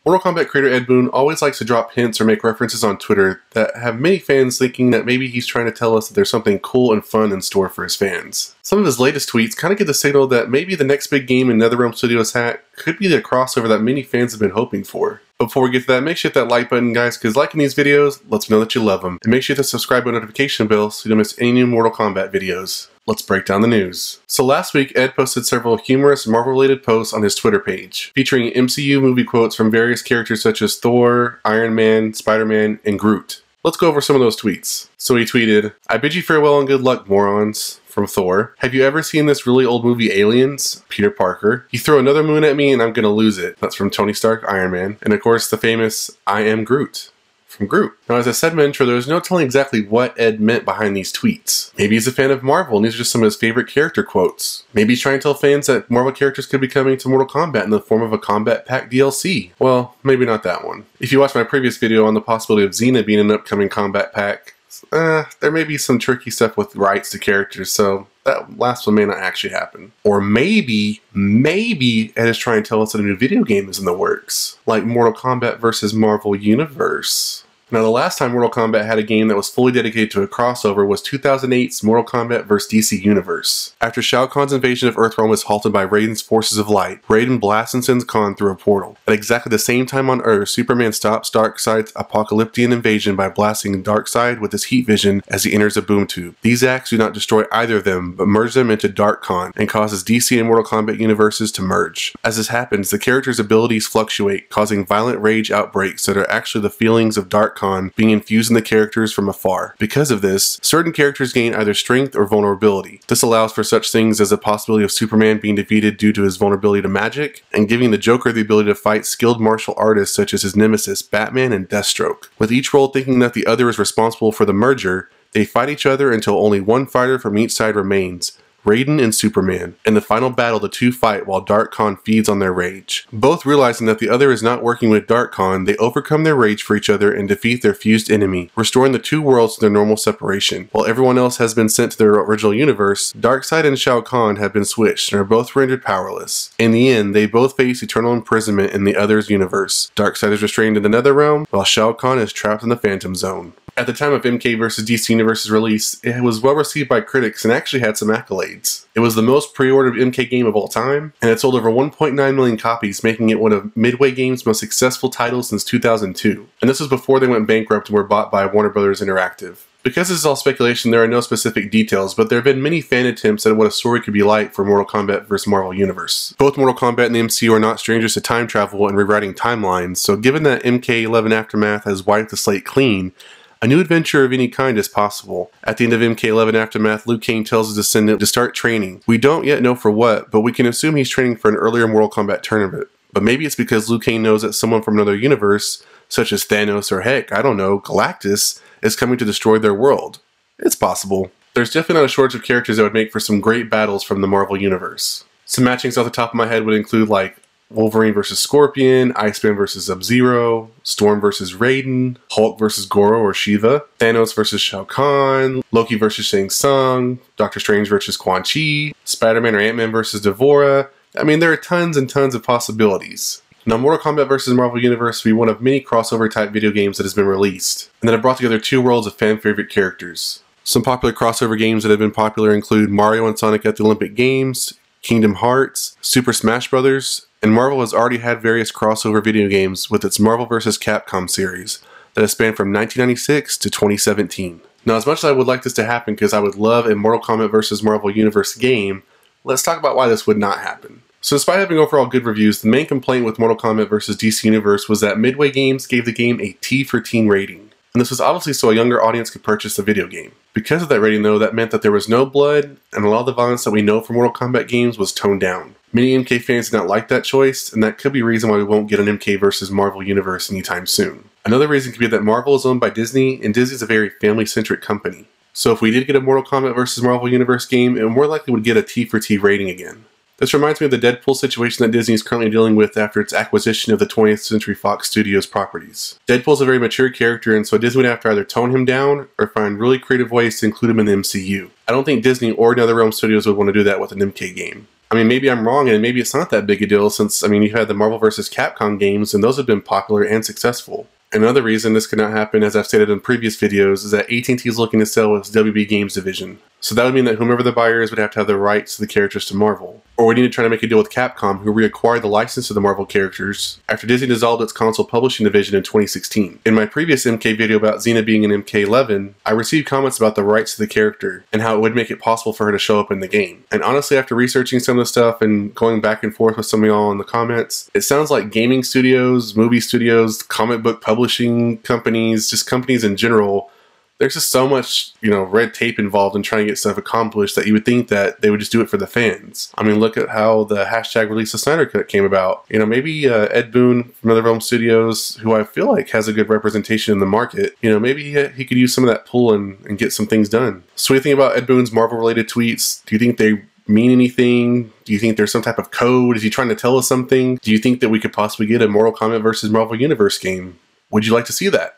Mortal Kombat creator Ed Boon always likes to drop hints or make references on Twitter that have many fans thinking that maybe he's trying to tell us that there's something cool and fun in store for his fans. Some of his latest tweets kind of give the signal that maybe the next big game in NetherRealm Studios' hat could be the crossover that many fans have been hoping for. But before we get to that, make sure you hit that like button, guys, because liking these videos lets me know that you love them. And make sure you hit the subscribe and notification bell so you don't miss any new Mortal Kombat videos. Let's break down the news. So last week, Ed posted several humorous Marvel-related posts on his Twitter page, featuring MCU movie quotes from various characters such as Thor, Iron Man, Spider-Man, and Groot. Let's go over some of those tweets. So he tweeted, "I bid you farewell and good luck, morons." From Thor. "Have you ever seen this really old movie Aliens?" Peter Parker. "You throw another moon at me and I'm gonna lose it." That's from Tony Stark, Iron Man. And of course the famous "I am Groot" from Groot. Now, as I said in my intro, there's no telling exactly what Ed meant behind these tweets. Maybe he's a fan of Marvel and these are just some of his favorite character quotes. Maybe he's trying to tell fans that Marvel characters could be coming to Mortal Kombat in the form of a Kombat Pack DLC. Well, maybe not that one. If you watched my previous video on the possibility of Xena being an upcoming Kombat Pack, there may be some tricky stuff with rights to characters, so that last one may not actually happen. Or maybe Ed is trying to tell us that a new video game is in the works, like Mortal Kombat vs. Marvel Universe. Now, the last time Mortal Kombat had a game that was fully dedicated to a crossover was 2008's Mortal Kombat vs. DC Universe. After Shao Kahn's invasion of Earthrealm is halted by Raiden's forces of light, Raiden blasts and sends Kahn through a portal. At exactly the same time on Earth, Superman stops Darkseid's apocalyptic invasion by blasting Darkseid with his heat vision as he enters a boom tube. These acts do not destroy either of them, but merge them into Dark Kahn and causes DC and Mortal Kombat universes to merge. As this happens, the character's abilities fluctuate, causing violent rage outbreaks that are actually the feelings of Dark Kahn being infused in the characters from afar. Because of this, certain characters gain either strength or vulnerability. This allows for such things as the possibility of Superman being defeated due to his vulnerability to magic, and giving the Joker the ability to fight skilled martial artists such as his nemesis Batman and Deathstroke. With each role thinking that the other is responsible for the merger, they fight each other until only one fighter from each side remains, Raiden and Superman. In the final battle, the two fight while Dark Kahn feeds on their rage. Both realizing that the other is not working with Dark Kahn, they overcome their rage for each other and defeat their fused enemy, restoring the two worlds to their normal separation. While everyone else has been sent to their original universe, Darkseid and Shao Kahn have been switched and are both rendered powerless. In the end, they both face eternal imprisonment in the other's universe. Darkseid is restrained in the NetherRealm, while Shao Kahn is trapped in the Phantom Zone. At the time of MK vs. DC Universe's release, it was well received by critics and actually had some accolades. It was the most pre-ordered MK game of all time, and it sold over 1.9 million copies, making it one of Midway Games' most successful titles since 2002. And this was before they went bankrupt and were bought by Warner Bros. Interactive. Because this is all speculation, there are no specific details, but there have been many fan attempts at what a story could be like for Mortal Kombat vs. Marvel Universe. Both Mortal Kombat and the MCU are not strangers to time travel and rewriting timelines, so given that MK11 Aftermath has wiped the slate clean, a new adventure of any kind is possible. At the end of MK11 Aftermath, Liu Kang tells his descendant to start training. We don't yet know for what, but we can assume he's training for an earlier Mortal Kombat tournament. But maybe it's because Liu Kang knows that someone from another universe, such as Thanos or heck, I don't know, Galactus, is coming to destroy their world. It's possible. There's definitely not a shortage of characters that would make for some great battles from the Marvel Universe. Some matchings off the top of my head would include like Wolverine vs. Scorpion, Iceman vs. Sub-Zero, Storm vs. Raiden, Hulk vs. Goro or Shiva, Thanos vs. Shao Kahn, Loki vs. Shang Tsung, Doctor Strange vs. Quan Chi, Spider-Man or Ant-Man vs. Devora. I mean, there are tons and tons of possibilities. Now, Mortal Kombat vs. Marvel Universe will be one of many crossover type video games that has been released, and that have brought together two worlds of fan favorite characters. Some popular crossover games that have been popular include Mario and Sonic at the Olympic Games, Kingdom Hearts, Super Smash Bros., and Marvel has already had various crossover video games with its Marvel vs. Capcom series that has spanned from 1996 to 2017. Now, as much as I would like this to happen because I would love a Mortal Kombat vs. Marvel Universe game, let's talk about why this would not happen. So despite having overall good reviews, the main complaint with Mortal Kombat vs. DC Universe was that Midway Games gave the game a T for teen rating. And this was obviously so a younger audience could purchase the video game. Because of that rating though, that meant that there was no blood, and a lot of the violence that we know from Mortal Kombat games was toned down. Many MK fans did not like that choice, and that could be a reason why we won't get an MK vs. Marvel Universe anytime soon. Another reason could be that Marvel is owned by Disney, and Disney is a very family-centric company. So if we did get a Mortal Kombat vs. Marvel Universe game, it more likely would get a T for T rating again. This reminds me of the Deadpool situation that Disney is currently dealing with after its acquisition of the 20th Century Fox Studios properties. Deadpool's a very mature character, and so Disney would have to either tone him down or find really creative ways to include him in the MCU. I don't think Disney or NetherRealm Studios would want to do that with an MK game. I mean, maybe I'm wrong and maybe it's not that big a deal since, I mean, you had the Marvel vs. Capcom games and those have been popular and successful. Another reason this could not happen, as I've stated in previous videos, is that AT&T is looking to sell its WB Games division. So that would mean that whomever the buyer is would have to have the rights to the characters to Marvel. Or we need to try to make a deal with Capcom, who reacquired the license to the Marvel characters after Disney dissolved its console publishing division in 2016. In my previous MK video about Xena being an MK11, I received comments about the rights to the character and how it would make it possible for her to show up in the game. And honestly, after researching some of the stuff and going back and forth with some of y'all in the comments, it sounds like gaming studios, movie studios, comic book publishing companies, just companies in general, there's just so much, red tape involved in trying to get stuff accomplished that you would think that they would just do it for the fans. I mean, look at how the hashtag release the Snyder Cut came about. Maybe Ed Boon from NetherRealm Studios, who I feel like has a good representation in the market, maybe he could use some of that pull and get some things done. So what do you think about Ed Boon's Marvel-related tweets? Do you think they mean anything? Do you think there's some type of code? Is he trying to tell us something? Do you think that we could possibly get a Mortal Kombat vs. Marvel Universe game? Would you like to see that?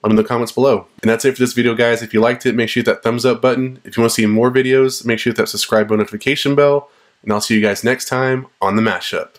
Let me know in the comments below. And that's it for this video, guys. If you liked it, make sure you hit that thumbs up button. If you want to see more videos, make sure you hit that subscribe notification bell. And I'll see you guys next time on the Mashup.